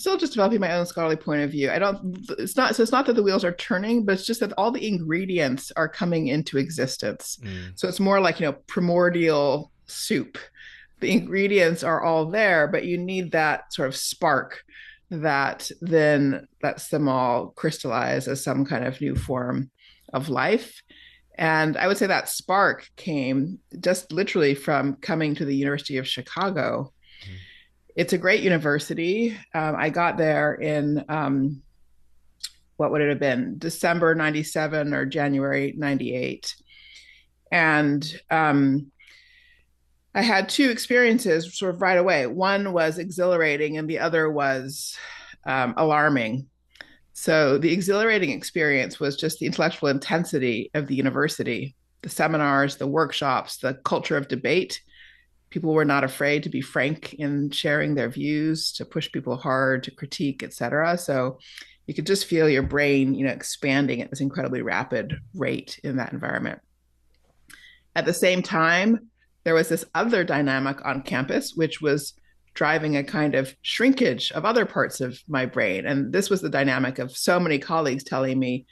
still just developing my own scholarly point of view. It's not that the wheels are turning, but it's just that all the ingredients are coming into existence. Mm. So it's more like, primordial soup. The ingredients are all there, but you need that sort of spark that then lets them all crystallize as some kind of new form of life. And I would say that spark came just literally from coming to the University of Chicago. Mm. It's a great university. I got there in what would it have been, December 97 or January 98. And I had two experiences sort of right away. One was exhilarating, and the other was alarming. So the exhilarating experience was just the intellectual intensity of the university, the seminars, the workshops, the culture of debate. People were not afraid to be frank in sharing their views, to push people hard, to critique, et cetera. So you could just feel your brain, expanding at this incredibly rapid rate in that environment. At the same time, there was this other dynamic on campus, which was driving a kind of shrinkage of other parts of my brain. And this was the dynamic of so many colleagues telling me,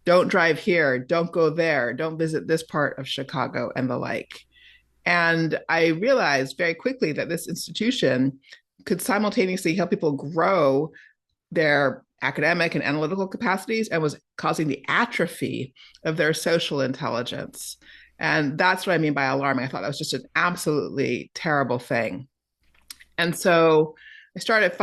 don't drive here, don't go there, don't visit this part of Chicago, and the like. And I realized very quickly that this institution could simultaneously help people grow their academic and analytical capacities and was causing the atrophy of their social intelligence. And that's what I mean by alarming. I thought that was just an absolutely terrible thing. And so I started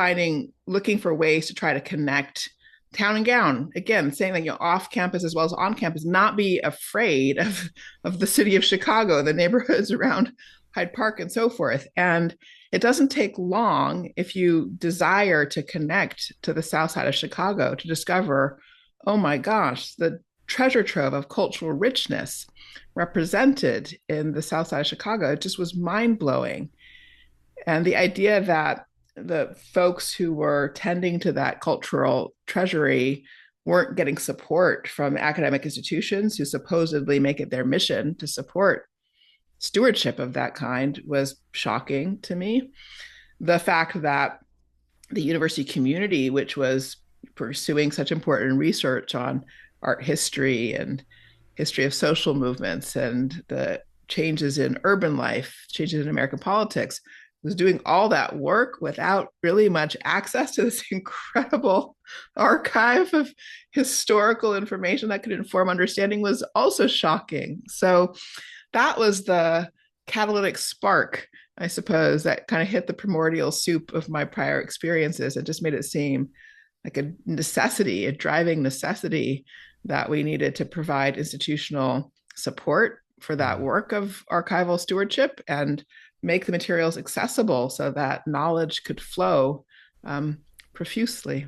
looking for ways to try to connect town and gown. Again, saying that, off campus as well as on campus, not be afraid of the city of Chicago, the neighborhoods around Hyde Park and so forth. And it doesn't take long if you desire to connect to the South Side of Chicago to discover, oh my gosh, the treasure trove of cultural richness represented in the South Side of Chicago. It just was mind blowing. And the idea that the folks who were tending to that cultural treasury weren't getting support from academic institutions who supposedly make it their mission to support stewardship of that kind was shocking to me. The fact that the university community, which was pursuing such important research on art history and history of social movements and the changes in urban life, changes in American politics, was doing all that work without really much access to this incredible archive of historical information that could inform understanding was also shocking. So that was the catalytic spark, I suppose, that kind of hit the primordial soup of my prior experiences and just made it seem like a necessity, a driving necessity that we needed to provide institutional support for that Mm. work of archival stewardship and make the materials accessible so that knowledge could flow profusely.